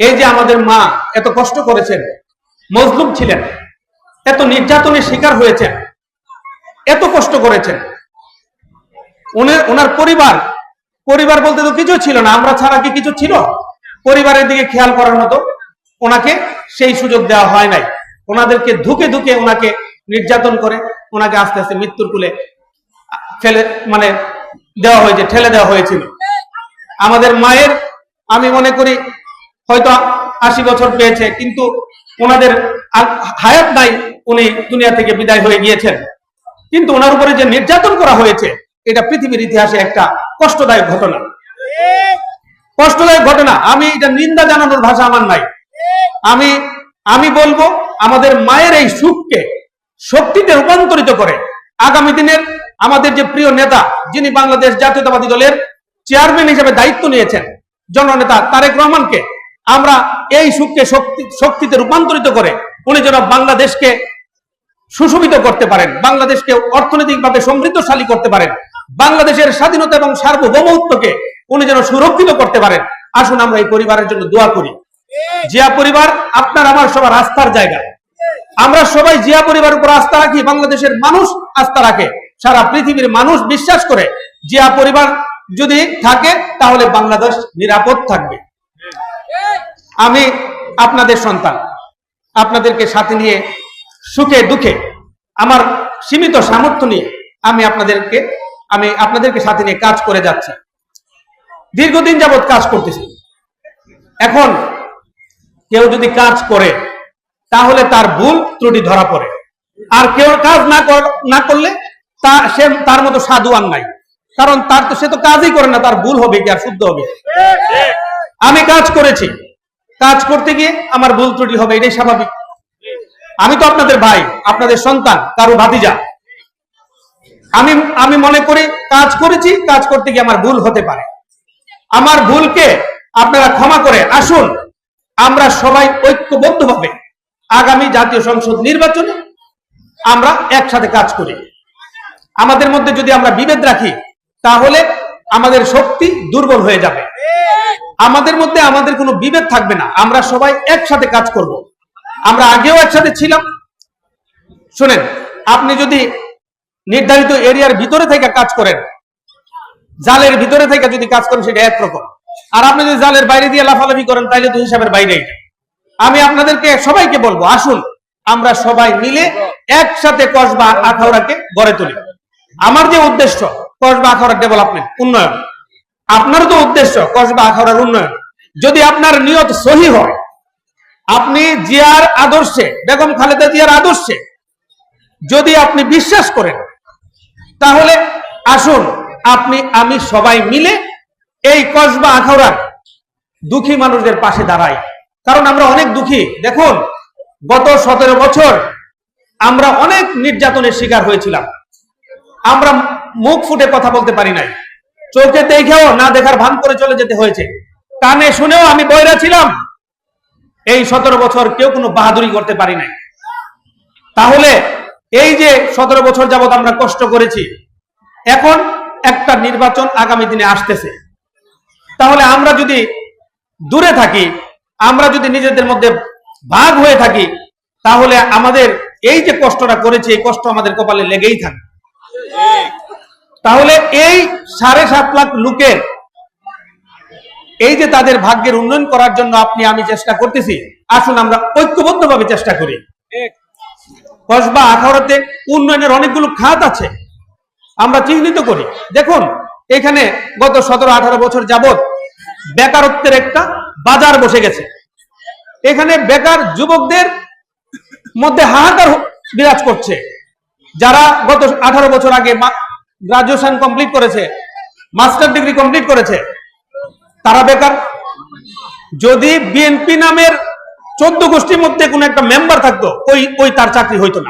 এই যে আমাদের মা এত কষ্ট করেছেন, মজলুম ছিলেন, এত নির্যাতনের শিকার হয়েছেন, এত কষ্ট করেছেন, ওনার পরিবার বলতে তো কিছু ছিল না, আমরা ছাড়া কি কিছু ছিল? পরিবারের দিকে খেয়াল করার মতো ওনাকে সেই সুযোগ দেওয়া হয় নাই। ওনাদেরকে ধুকে ধুকে ওনাকে নির্যাতন করে ওনাকে আস্তে আস্তে মৃত্যুর কুলে ঠেলে দেওয়া হয়েছিল। আমাদের মায়ের আমি মনে করি হয়তো 80 বছর পেয়েছে, কিন্তু ওনাদের হায়াত নাই, উনি দুনিয়া থেকে বিদায় হয়ে গিয়েছেন। কিন্তু ওনার উপরে যে নির্যাতন করা হয়েছে, এটা পৃথিবীর ইতিহাসে একটা কষ্টদায়ক ঘটনা। আমি এটা নিন্দা জানানোর ভাষা আমার নাই। আমি বলবো আমাদের মায়ের এই সুখকে শক্তিতে রূপান্তরিত করে আগামী দিনের আমাদের যে প্রিয় নেতা, যিনি বাংলাদেশ জাতীয়তাবাদী দলের চেয়ারম্যান হিসেবে দায়িত্ব নিয়েছেন, জননেতা তারেক রহমানকে আমরা এই সুখকে শক্তিতে রূপান্তরিত করে উনি যেন বাংলাদেশকে সুশোভিত করতে পারেন, বাংলাদেশকে অর্থনৈতিকভাবে সমৃদ্ধশালী করতে পারেন, বাংলাদেশের স্বাধীনতা এবং সার্বভৌমত্বকে উনি যেন সুরক্ষিত করতে পারেন। আসুন আমরা এই পরিবারের জন্য দোয়া করি। জিয়া পরিবার আপনার আমার সবার আস্থার জায়গা। আমরা সবাই জিয়া পরিবারের উপর আস্থা রাখি, বাংলাদেশের মানুষ আস্থা রাখে, সারা পৃথিবীর মানুষ বিশ্বাস করে জিয়া পরিবার যদি থাকে তাহলে বাংলাদেশ নিরাপদ থাকবে। আমি আপনাদের সন্তান, আপনাদেরকে সাথে নিয়ে সুখে দুঃখে আমার সীমিত সামর্থ্য নিয়ে আমি আপনাদেরকে সাথে নিয়ে কাজ করে যাচ্ছি। দীর্ঘদিন যাবৎ কাজ করতেছি। এখন কেউ যদি কাজ করে তাহলে তার ভুল ত্রুটি ধরা পড়ে, আর কেউ কাজ না করলে তার মতো সাধু আর নাই। কারণ সে তো কাজই করে না, তার ভুল হবে কি আর শুদ্ধ হবে? আমি কাজ করেছি, কাজ করতে গিয়ে আমার ভুল ত্রুটি হবে, এটাই স্বাভাবিক। আমি তো আপনাদের ভাই, আপনাদের সন্তান, কারো ভাতিজা। আমি মনে করি কাজ করেছি, কাজ করতে গিয়ে আমার ভুল হতে পারে। আমার ভুলকে আপনারা ক্ষমা করে আসুন আমরা সবাই ঐক্যবদ্ধভাবে আগামী জাতীয় সংসদ নির্বাচনে আমরা একসাথে কাজ করি। আমাদের মধ্যে যদি আমরা বিভেদ রাখি তাহলে আমাদের শক্তি দুর্বল হয়ে যাবে। আমাদের মধ্যে আমাদের কোনো বিভেদ থাকবে না, আমরা সবাই একসাথে কাজ করব। আমরা আগেও একসাথে ছিলাম। শুনেন, আপনি যদি নির্ধারিত এরিয়ার ভিতরে থেকে কাজ করেন, জালের ভিতরে থেকে যদি কাজ করেন সেটা একরকম, আর আপনি যদি জালের বাইরে দিয়ে লাফালাফি করেন তাহলে তো হিসাবের বাইরে। আমি আপনাদেরকে সবাইকে বলবো, আসুন আমরা সবাই মিলে একসাথে কসবা আখাউড়াকে গড়ে তুলি। আমার যে উদ্দেশ্য কসবা আখাউড়ার ডেভেলপমেন্ট, উন্নয়ন, আপনারও তো উদ্দেশ্য কসবা আখাউড়ার উন্নয়ন। যদি আপনার নিয়ত সহি হয়, আপনি জিয়ার আদর্শে, বেগম খালেদা জিয়ার আদর্শে যদি আপনি বিশ্বাস করেন, তাহলে আসুন আমি সবাই মিলে এই কসবা আখাউড়ার দুঃখী মানুষদের পাশে দাঁড়াই। কারণ আমরা অনেক দুঃখী। দেখুন, গত 17 বছর আমরা অনেক নির্যাতনের শিকার হয়েছিলাম। আমরা মুখ ফুটে কথা বলতে পারি নাই, চোখে দেখেও না দেখার ভান করে চলে যেতে হয়েছে, কানে শুনেও আমি বয়রা ছিলাম। এই 17 বছর কেউ কোনো বাহাদুরি করতে পারি নাই। তাহলে এই যে 17 বছর যাবত আমরা কষ্ট করেছি, এখন একটা নির্বাচন আগামী দিনে আসতেছে। তাহলে আমরা যদি দূরে থাকি, আমরা যদি নিজেদের মধ্যে ভাগ হয়ে থাকি, তাহলে আমাদের এই যে কষ্টটা করেছি, এই কষ্ট আমাদের কপালে লেগেই থাকে। তাহলে এই 7.5 লাখ লোকের এই যে তাদের ভাগ্যের উন্নয়ন করার জন্য আমি চেষ্টা করতেছি, আসুন আমরা ঐক্যবদ্ধভাবে চেষ্টা করি। কসবা আখাউড়াতে উন্নয়নের অনেকগুলো খাত আছে, আমরা চিহ্নিত করি। দেখুন, এখানে গত 17-18 বছর যাবত বেকারত্বের একটা বাজার বসে গেছে। এখানে বেকার যুবকদের মধ্যে হাহাকার বিরাজ করছে। যারা গত 18 বছর আগে গ্রাজুয়েশন কমপ্লিট করেছে, মাস্টার ডিগ্রি কমপ্লিট করেছে, তারা বেকার। যদি বিএনপি নামের 14 গোষ্ঠীর মধ্যে কোন একটা মেম্বার থাকতো, ওই তার চাকরি হইতো না।